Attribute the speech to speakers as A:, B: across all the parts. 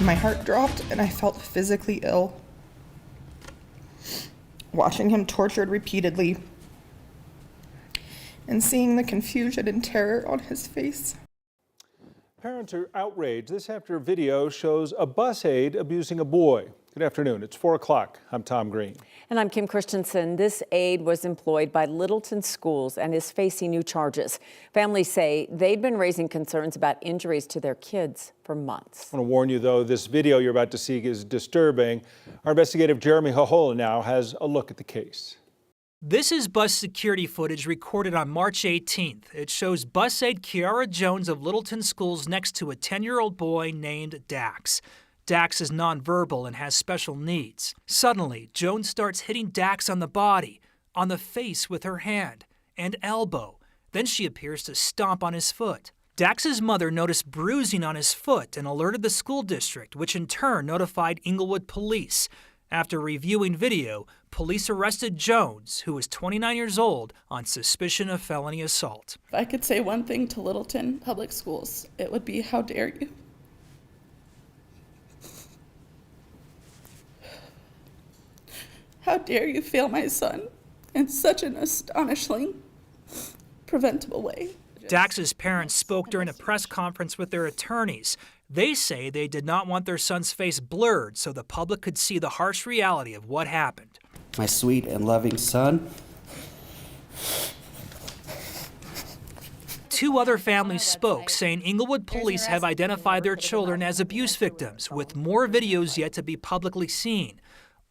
A: My heart dropped and I felt physically ill. Watching him tortured repeatedly and seeing the confusion and terror on his face.
B: Parents are outraged. This after a video shows a bus aide abusing a boy. Good afternoon. It's 4 o'clock. I'm Tom Green.
C: And I'm Kim Christensen. This aide was employed by Littleton Schools and is facing new charges. Families say they'd been raising concerns about injuries to their kids for months.
B: I want to warn you, though, this video you're about to see is disturbing. Our investigative Jeremy Hohola now has a look at the case.
D: This is bus security footage recorded on March 18th. It shows bus aide Kiara Jones of Littleton Schools next to a 10-year-old boy named Dax. Dax is nonverbal and has special needs. Suddenly, Jones starts hitting Dax on the body, on the face with her hand, and elbow. Then she appears to stomp on his foot. Dax's mother noticed bruising on his foot and alerted the school district, which in turn notified Inglewood police. After reviewing video, police arrested Jones, who was 29 years old, on suspicion of felony assault.
A: If I could say one thing to Littleton Public Schools, it would be, how dare you? How dare you fail my son in such an astonishing, preventable way?
D: Dax's parents spoke during a press conference with their attorneys. They say they did not want their son's face blurred so the public could see the harsh reality of what happened.
E: My sweet and loving son.
D: Two other families spoke, saying Inglewood police have identified their children as abuse victims, with more videos yet to be publicly seen.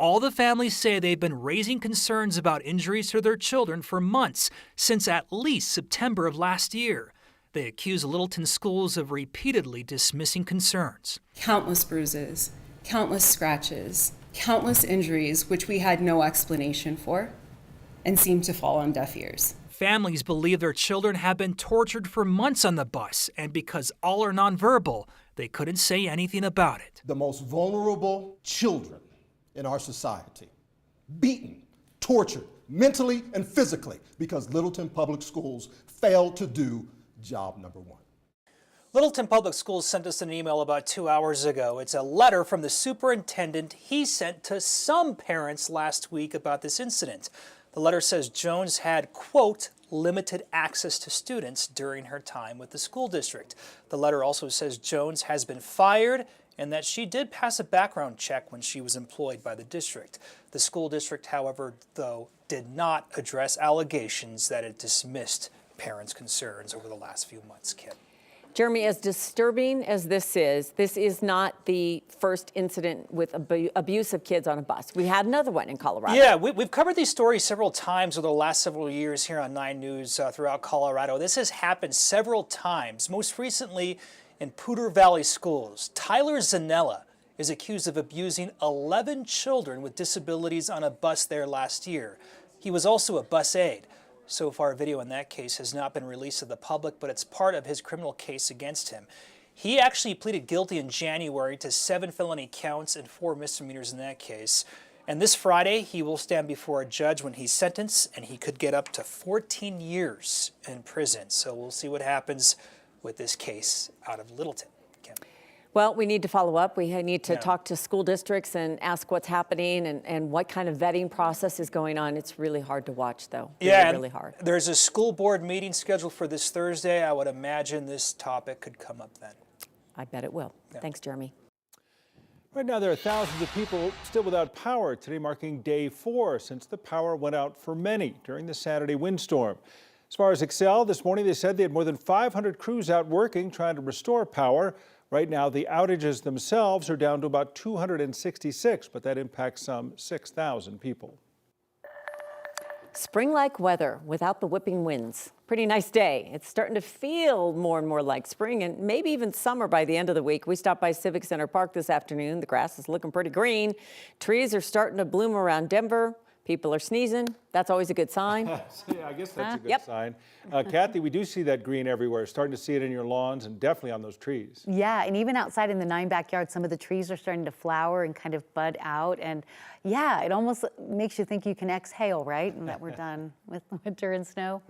D: All the families say they've been raising concerns about injuries to their children for months, since at least September of last year. They accuse Littleton Schools of repeatedly dismissing concerns.
F: Countless bruises, countless scratches, countless injuries which we had no explanation for and seemed to fall on deaf ears.
D: Families believe their children have been tortured for months on the bus, and because all are nonverbal, they couldn't say anything about it.
G: The most vulnerable children in our society, beaten, tortured, mentally and physically, because Littleton Public Schools failed to do job number one.
D: Littleton Public Schools sent us an email about 2 hours ago. It's a letter from the superintendent he sent to some parents last week about this incident. The letter says Jones had, quote, limited access to students during her time with the school district. The letter also says Jones has been fired and that she did pass a background check when she was employed by the district. The school district, however, though, did not address allegations that it dismissed parents' concerns over the last few months, Kim.
C: Jeremy, as disturbing as this is not the first incident with abuse of kids on a bus. We had another one in Colorado.
D: Yeah, we've covered these stories several times over the last several years here on 9 News throughout Colorado. This has happened several times, most recently in Poudre Valley Schools. Tyler Zanella is accused of abusing 11 children with disabilities on a bus there last year. He was also a bus aide. So far, video in that case has not been released to the public, but it's part of his criminal case against him. He actually pleaded guilty in January to 7 felony counts and 4 misdemeanors in that case. And this Friday, he will stand before a judge when he's sentenced, and he could get up to 14 years in prison. So we'll see what happens with this case out of Littleton. Kim.
C: Well, we need to follow up. We need to talk to school districts and ask what's happening and what kind of vetting process is going on. It's really hard to watch, though.
D: Yeah,
C: really hard.
D: There's a school board meeting scheduled for this Thursday. I would imagine this topic could come up then.
C: I bet it will. Yeah. Thanks, Jeremy.
B: Right now, there are thousands of people still without power today, marking day 4 since the power went out for many during the Saturday windstorm. As far as Excel, this morning they said they had more than 500 crews out working trying to restore power. Right now, the outages themselves are down to about 266, but that impacts some 6,000 people.
C: Spring-like weather without the whipping winds. Pretty nice day. It's starting to feel more and more like spring and maybe even summer by the end of the week. We stopped by Civic Center Park this afternoon. The grass is looking pretty green. Trees are starting to bloom around Denver. People are sneezing. That's always a good sign.
B: Yeah, I guess that's a good sign. Kathy, we do see that green everywhere. Starting to see it in your lawns and definitely on those trees.
H: Yeah, and even outside in the 9 backyards, some of the trees are starting to flower and kind of bud out. And yeah, it almost makes you think you can exhale, right? And that we're done with winter and snow.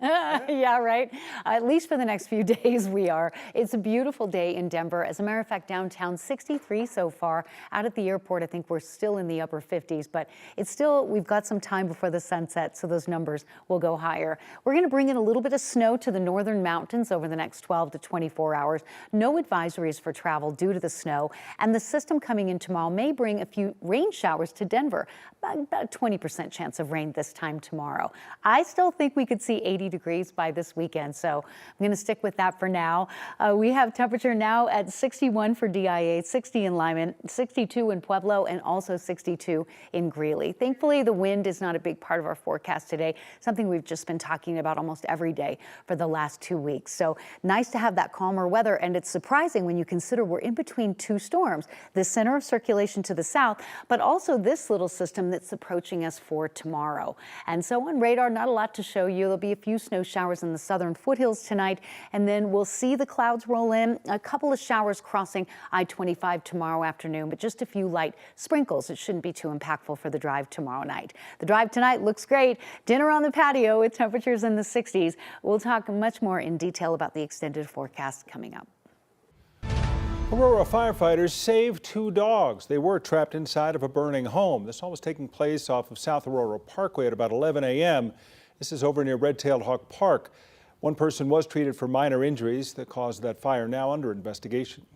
H: Yeah, right. At least for the next few days we are. It's a beautiful day in Denver. As a matter of fact, downtown 63 so far. Out at the airport, I think we're still in the upper 50s, but it's still, we've got some time before the sunset, so those numbers will go higher. We're going to bring in a little bit of snow to the northern mountains over the next 12 to 24 hours. No advisories for travel due to the snow, and the system coming in tomorrow may bring a few rain showers to Denver. About a 20% chance of rain this time tomorrow. I still think we could see 80 degrees by this weekend, so I'm going to stick with that for now. We have temperature now at 61 for DIA, 60 in Lyman, 62 in Pueblo, and also 62 in Greeley. Thankfully, the wind is not a big part of our forecast today, something we've just been talking about almost every day for the last 2 weeks. So nice to have that calmer weather, and it's surprising when you consider we're in between two storms, the center of circulation to the south, but also this little system that's approaching us for tomorrow. And so on radar, not a lot to show you. There'll be a few snow showers in the southern foothills tonight, and then we'll see the clouds roll in. A couple of showers crossing I-25 tomorrow afternoon, but just a few light sprinkles. It shouldn't be too impactful for the drive tomorrow night. The drive tonight looks great. Dinner on the patio with temperatures in the 60s. We'll talk much more in detail about the extended forecast coming up.
B: Aurora firefighters saved 2 dogs. They were trapped inside of a burning home. This all was taking place off of South Aurora Parkway at about 11 a.m. This is over near Red-tailed Hawk Park. One person was treated for minor injuries. The cause of that fire now under investigation.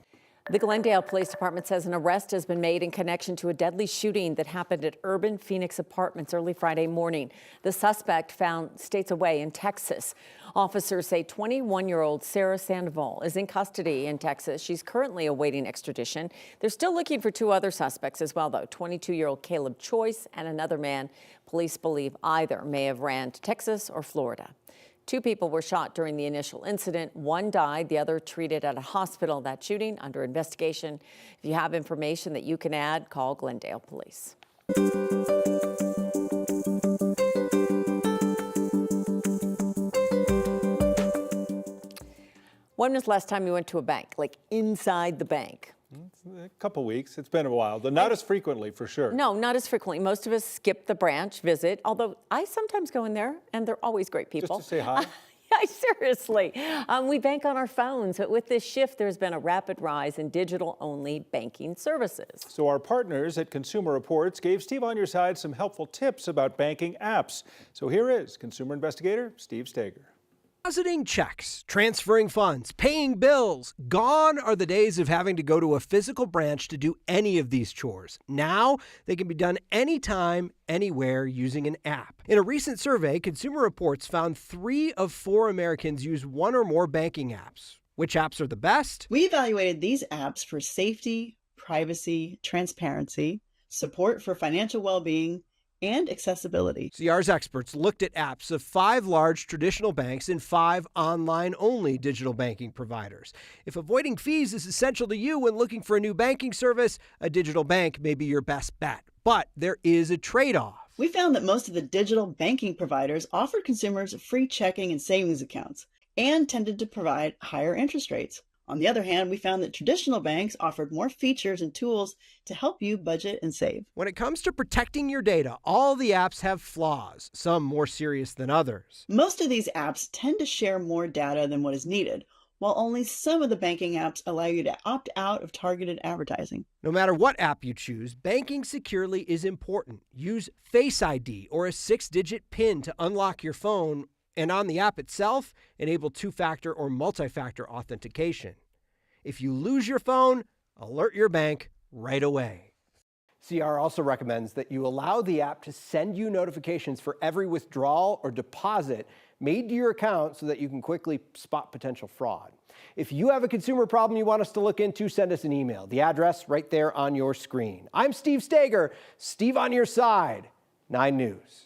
C: The Glendale Police Department says an arrest has been made in connection to a deadly shooting that happened at Urban Phoenix Apartments early Friday morning. The suspect found states away in Texas. Officers say 21-year-old Sarah Sandoval is in custody in Texas. She's currently awaiting extradition. They're still looking for 2 other suspects as well, though. 22-year-old Caleb Choice and another man. Police believe either may have ran to Texas or Florida. 2 people were shot during the initial incident. 1 died, the other treated at a hospital. That shooting under investigation. If you have information that you can add, call Glendale Police. When was the last time you went to a bank, like inside the bank?
B: A couple weeks. It's been a while, but not as frequently for sure.
C: No, not as frequently. Most of us skip the branch visit, although I sometimes go in there, and they're always great people.
B: Just to say hi?
C: Yeah, seriously. We bank on our phones, but with this shift, there's been a rapid rise in digital-only banking services.
B: So our partners at Consumer Reports gave Steve on Your Side some helpful tips about banking apps. So here is consumer investigator Steve Steger.
I: Depositing checks, transferring funds, paying bills. Gone are the days of having to go to a physical branch to do any of these chores. Now they can be done anytime, anywhere using an app. In a recent survey, Consumer Reports found 3 of 4 Americans use 1 or more banking apps. Which apps are the best?
J: We evaluated these apps for safety, privacy, transparency, support for financial well-being, and accessibility.
I: CR's experts looked at apps of 5 large traditional banks and 5 online-only digital banking providers. If avoiding fees is essential to you when looking for a new banking service, a digital bank may be your best bet. But there is a trade-off.
J: We found that most of the digital banking providers offered consumers free checking and savings accounts and tended to provide higher interest rates. On the other hand, we found that traditional banks offered more features and tools to help you budget and save.
I: When it comes to protecting your data, all the apps have flaws, some more serious than others.
J: Most of these apps tend to share more data than what is needed, while only some of the banking apps allow you to opt out of targeted advertising.
I: No matter what app you choose, banking securely is important. Use Face ID or a 6-digit PIN to unlock your phone, and on the app itself, enable 2-factor or multi-factor authentication. If you lose your phone, alert your bank right away.
K: CR also recommends that you allow the app to send you notifications for every withdrawal or deposit made to your account so that you can quickly spot potential fraud. If you have a consumer problem you want us to look into, send us an email. The address right there on your screen. I'm Steve Steger, Steve on Your Side, 9 News.